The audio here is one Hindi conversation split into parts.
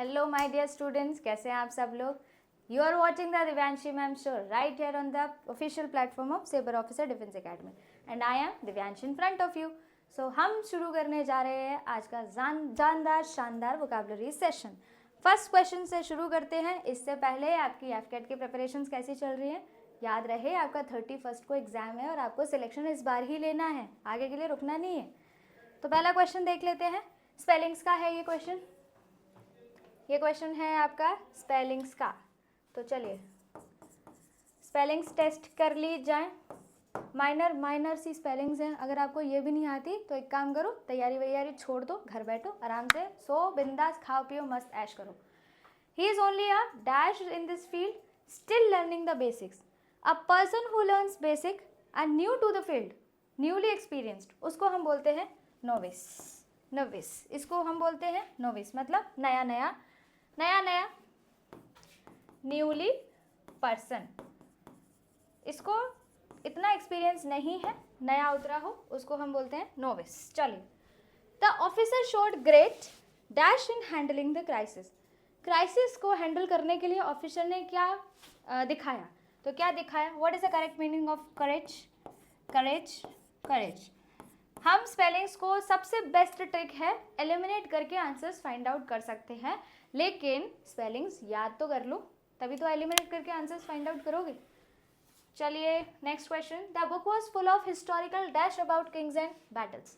हेलो माय डियर स्टूडेंट्स, कैसे हैं आप सब लोग। You are watching the Divyanshi ma'am show right here on the official platform of Sabre Officer Defence Academy and I am Divyanshi in front of you. So हम शुरू करने जा रहे हैं आज का जानदार शानदार वोकैबुलरी सेशन। फर्स्ट क्वेश्चन से शुरू करते हैं। इससे पहले आपकी एफकेट की प्रिपरेशंस कैसी चल रही है। याद रहे आपका 31 को एग्जाम है और आपको सिलेक्शन इस बार ही लेना है, आगे के लिए रुकना नहीं है। तो पहला क्वेश्चन देख लेते हैं। स्पेलिंग्स का है ये क्वेश्चन है आपका स्पेलिंग्स का। तो चलिए स्पेलिंग्स टेस्ट कर ली जाए। माइनर सी स्पेलिंग्स हैं। अगर आपको ये भी नहीं आती तो एक काम करो, तैयारी वैयारी छोड़ दो, घर बैठो आराम से, सो बिंदास, खाओ पियो, मस्त ऐश करो। He is only a dash in this field, still learning the basics. A person who learns basic and new to the field, newly experienced, उसको हम बोलते हैं नोविस। इसको हम बोलते हैं नोविस, मतलब नया न्यूली पर्सन। इसको इतना एक्सपीरियंस नहीं है, नया उतरा हो, उसको हम बोलते हैं नोविस। चलिए, the officer showed great dash in handling the crisis. Crisis को हैंडल करने के लिए ऑफिसर ने क्या दिखाया। तो क्या दिखाया, what is the correct meaning of courage. हम स्पेलिंग्स को सबसे बेस्ट ट्रिक है एलिमिनेट करके आंसर्स फाइंड आउट कर सकते हैं, लेकिन स्पेलिंग्स याद तो कर लो, तभी तो एलिमिनेट करके आंसर्स फाइंड आउट करोगे। चलिए next question. The book was full of historical dash about Kings and battles.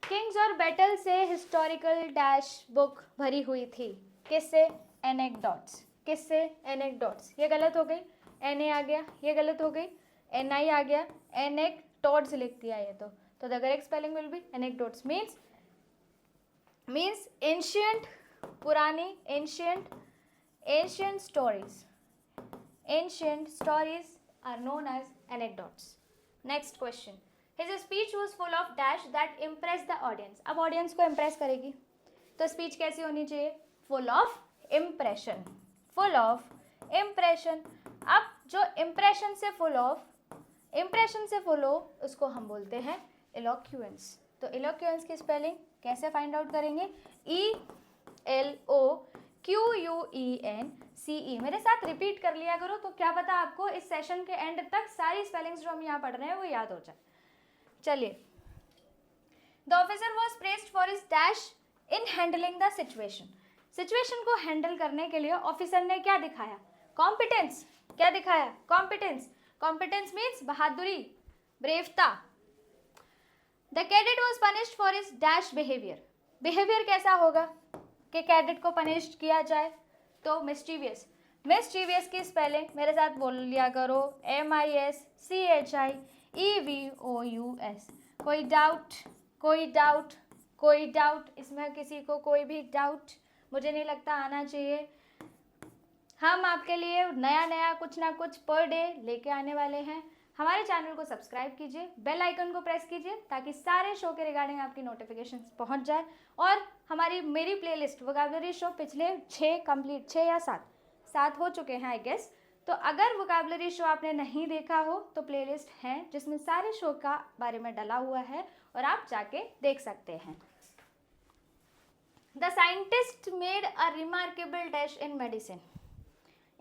Kings और बैटल से हिस्टोरिकल डैश बुक भरी हुई थी। किससे? एनेक्डोट्स। किससे? एनेक्डोट्स। ये गलत हो गई, एन आ गया, ये गलत हो गई, एन आई आ गया, एनेक्डोट्स लिख दिया ये तो the correct spelling will be anecdotes. Means ancient, पुरानी, ancient stories. Ancient stories are known as anecdotes. Next question. His speech was full of dash that impressed the audience. अब audience को impress करेगी तो speech कैसी होनी चाहिए? Full of impression. अब जो impression से full हो उसको हम बोलते हैं eloquence. तो eloquence की spelling कैसे find out करेंगे? ELOQUENCE। मेरे साथ रिपीट कर लिया करो, तो क्या पता आपको इस सेशन के एंड तक सारी स्पेलिंग्स जो हम यहाँ पढ़ रहे हैं वो याद हो जाए। चलिए, the officer was praised for his dash in handling the situation को हैंडल करने के लिए ऑफिसर ने क्या दिखाया? कॉम्पिटेंस। क्या दिखाया? कॉम्पिटेंस मीन्स बहादुरी, ब्रेवता। The cadet was punished for his dash behaviour कैसा होगा कि कैडेट को पनिश किया जाए? तो मिस्चीवियस की स्पेलिंग मेरे साथ बोल लिया करो, MISCHIEVOUS। कोई डाउट इसमें किसी को कोई भी डाउट मुझे नहीं लगता आना चाहिए। हम आपके लिए नया कुछ ना कुछ पर डे लेके आने वाले हैं। हमारे चैनल को सब्सक्राइब कीजिए, बेल आइकन को प्रेस कीजिए ताकि सारे शो के रिगार्डिंग आपकी नोटिफिकेशन पहुंच जाए। और मेरी प्लेलिस्ट वोकैबुलरी शो पिछले 6 या 7 हो चुके हैं आई गेस। तो अगर वोकैबुलरी शो आपने नहीं देखा हो तो प्लेलिस्ट है जिसमें सारे शो का बारे में डला हुआ है और आप जाके देख सकते हैं। The scientist made a remarkable dash in medicine.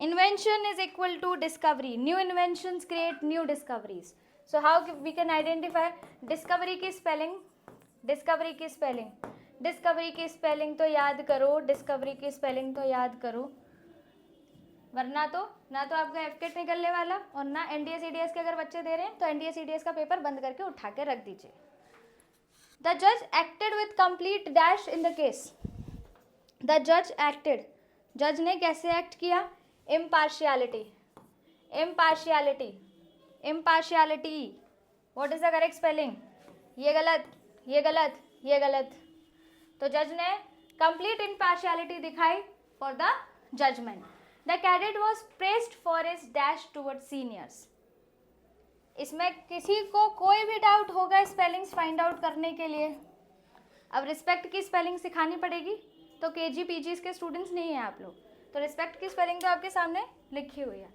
Invention is equal to discovery. New inventions create new discoveries. So how we can identify discovery की spelling तो याद करो, वरना तो ना तो आपका एफकेट निकलने वाला और ना एनडीए सीडीएस के अगर बच्चे दे रहे हैं तो एनडीए सीडीएस का पेपर बंद करके उठा के रख दीजिए। द जज acted with complete dash in the case. जज ने कैसे एक्ट किया? impartiality. What is the correct spelling? ये गलत। तो जज ने complete impartiality दिखाई for the judgment. The cadet was praised for his dash towards seniors. इसमें किसी को कोई भी डाउट होगा स्पेलिंग्स फाइंड आउट करने के लिए, अब रिस्पेक्ट की स्पेलिंग सिखानी पड़ेगी। तो केजी पीजी के स्टूडेंट्स नहीं हैं आप लोग, तो रिस्पेक्ट की स्पेलिंग तो आपके सामने लिखी हुई है।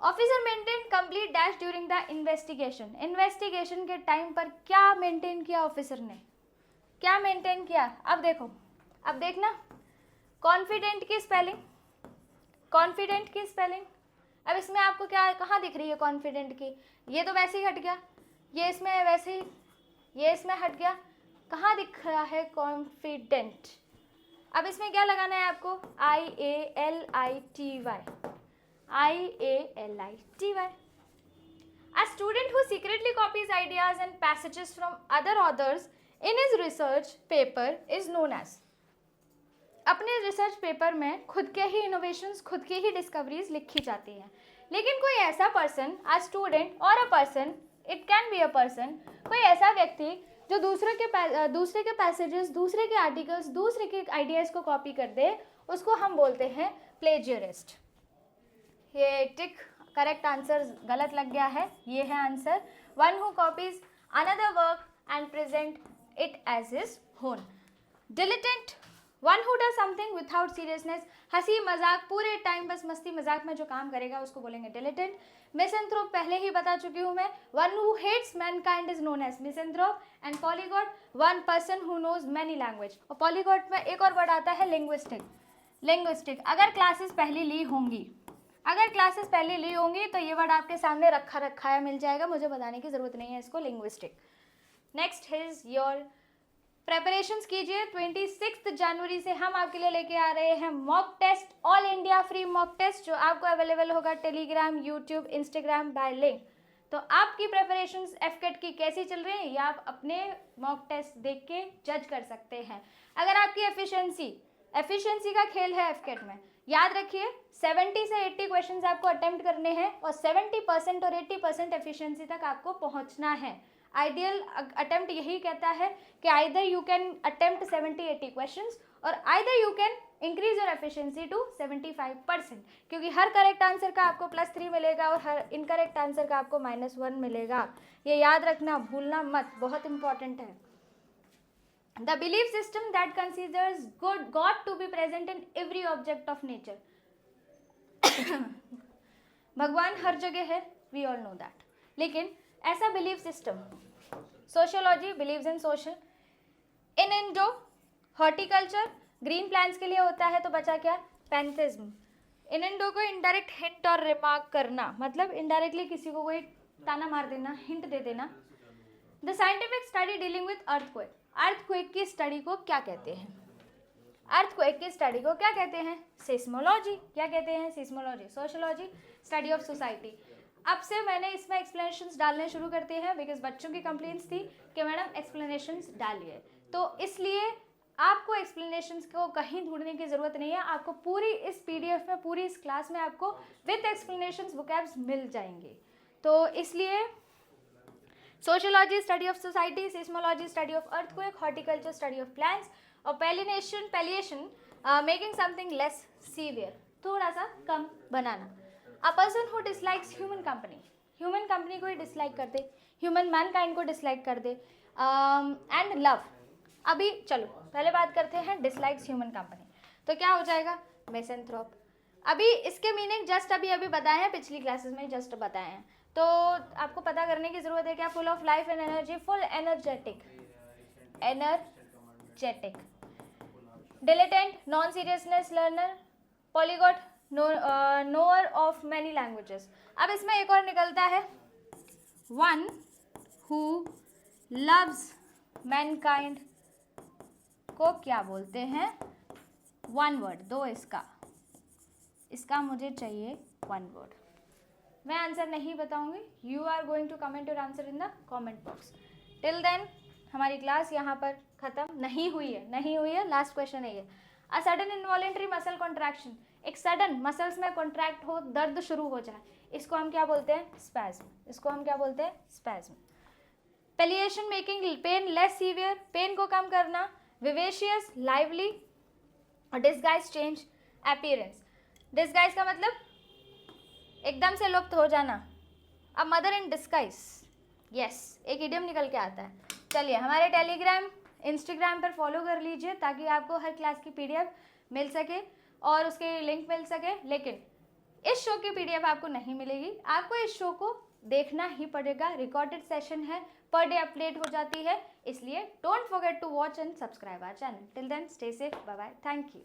Officer maintain complete dash during the investigation के टाइम पर क्या मेंटेन किया ऑफिसर ने? क्या मेंटेन किया? अब देखो, अब देखना कॉन्फिडेंट की स्पेलिंग, कॉन्फिडेंट की स्पेलिंग। अब इसमें आपको क्या कहाँ दिख रही है कॉन्फिडेंट की, ये तो वैसे ही हट गया, ये इसमें वैसे ही, ये इसमें हट गया, कहाँ दिख रहा है कॉन्फिडेंट। अब इसमें क्या लगाना है आपको, IALITY, IALITY। A student who secretly copies ideas and passages from other authors in his research paper is known as। अपने रिसर्च पेपर में खुद के ही इनोवेशंस, खुद की ही डिस्कवरीज लिखी जाती हैं, लेकिन कोई ऐसा पर्सन, अ स्टूडेंट और a person, it can be a person, कोई ऐसा व्यक्ति जो दूसरे के पैसेजेस, दूसरे के आर्टिकल्स, दूसरे के आइडियाज़ को कॉपी कर दे, उसको हम बोलते हैं प्लेजियरिस्ट। ये टिक करेक्ट आंसर गलत लग गया है, ये है answer, one who copies another work and present it as his own. Dilettante, one who does something without seriousness, हंसी मजाक पूरे टाइम बस मस्ती मजाक में जो काम करेगा उसको बोलेंगे डिलिटेंट। मिसेंथ्रोप पहले ही बता चुकी हूँ मैं, one who hates mankind is known as misanthrope. And polyglot, one person who knows many language. और पॉलीगॉट में एक और वर्ड आता है लिंग्विस्टिक। लिंग्विस्टिक अगर क्लासेस पहले ली होंगी, अगर क्लासेस पहले ली होंगी तो ये वर्ड आपके सामने रखा है, मिल जाएगा, मुझे बताने की जरूरत नहीं है इसको, linguistic. Next is your preparations कीजिए। 26 जनवरी से हम आपके लिए लेके आ रहे हैं mock test, all India free mock test, जो आपको अवेलेबल होगा Telegram, YouTube, Instagram by link. तो आपकी प्रेपरेशंस एफकेट की कैसी चल रही है, ये आप अपने मॉक टेस्ट देख के जज कर सकते हैं। अगर आपकी एफिशिएंसी का खेल है एफकेट में, याद रखिए 70 से 80 क्वेश्चंस आपको अटेम्प्ट करने हैं और 70% और 80% एफिशिएंसी तक आपको पहुंचना है। आइडियल अटेम्प्ट यही कहता है कि either you can attempt 70-80 questions और either you can increase your efficiency to 75%, क्योंकि हर करेक्ट आंसर का आपको +3 मिलेगा और हर इनकरेक्ट आंसर का आपको -1 मिलेगा। ये याद रखना, भूलना मत, बहुत इंपॉर्टेंट है। The belief system that considers God to be present in every object of nature। भगवान हर जगह है, we all know that, लेकिन ऐसा belief system, sociology believes in social, in Indo horticulture green plants के लिए होता है, तो बचा क्या, पैंथिज्म। इन इंडो को इनडायरेक्ट हिंट और रिमार्क करना, मतलब इनडायरेक्टली किसी को कोई ताना मार देना, हिंट दे देना। The scientific study dealing with earthquake, earthquake की स्टडी को क्या कहते हैं, अर्थक्वेक की स्टडी को क्या कहते हैं, सिस्मोलॉजी। क्या कहते हैं, seismology. Sociology study of society. अब से मैंने इसमें एक्सप्लेनेशंस डालने शुरू करते हैं, बिकॉज बच्चों की कंप्लेंट्स थी कि मैडम एक्सप्लेनेशंस डालिए, तो इसलिए आपको एक्सप्लेनेशंस को कहीं ढूंढने की ज़रूरत नहीं है, आपको पूरी इस PDF में, पूरी इस क्लास में आपको विद एक्सप्लेनेशंस वोकैब्स मिल जाएंगे। तो इसलिए sociology study of society, seismology study of earthquake, horticulture study of plants, और palliation making something less severe, थोड़ा सा कम बनाना। A person who dislikes human company, human company को ही डिसलाइक कर दे, ह्यूमन मैनकाइंड को डिसलाइक कर दे, एंड लव। अभी चलो पहले बात करते हैं डिसलाइक्स ह्यूमन कंपनी, तो क्या हो जाएगा, मिसेंथ्रोप। अभी इसके मीनिंग जस्ट अभी बताए हैं, पिछली क्लासेस में जस्ट बताए हैं, तो आपको पता करने की जरूरत है क्या, full of life and energy, full energetic, dilettante, non seriousness learner, polyglot, knower of many languages. अब इसमें एक और निकलता है, वन हु लव्स मैनकाइंड को क्या बोलते हैं, वन वर्ड दो, इसका मुझे चाहिए वन वर्ड। मैं आंसर नहीं बताऊंगी, you are going to comment your answer in the comment box. Till then हमारी क्लास यहाँ पर खत्म नहीं हुई है, लास्ट क्वेश्चन है ये। A sudden involuntary muscle contraction, एक सडन मसल्स में कॉन्ट्रैक्ट हो, दर्द शुरू हो जाए, इसको हम क्या बोलते हैं, स्पैज्म। इसको हम क्या बोलते हैं, spasm. Palliation making pain less severe, pain को कम करना, विवेशियस लाइवली, और डिसगाइज चेंज अपीयरेंस। डिसगाइज का मतलब एकदम से लुप्त हो जाना, अब मदर इन डिस्गाइज, यस, एक इडियम निकल के आता है। चलिए हमारे टेलीग्राम, इंस्टाग्राम पर फॉलो कर लीजिए ताकि आपको हर क्लास की PDF मिल सके और उसके लिंक मिल सके, लेकिन इस शो की PDF आपको नहीं मिलेगी, आपको इस शो को देखना ही पड़ेगा, रिकॉर्डेड सेशन है, पर डे अपडेट हो जाती है, इसलिए don't forget to watch and subscribe our channel. Till then stay safe, bye bye, thank you.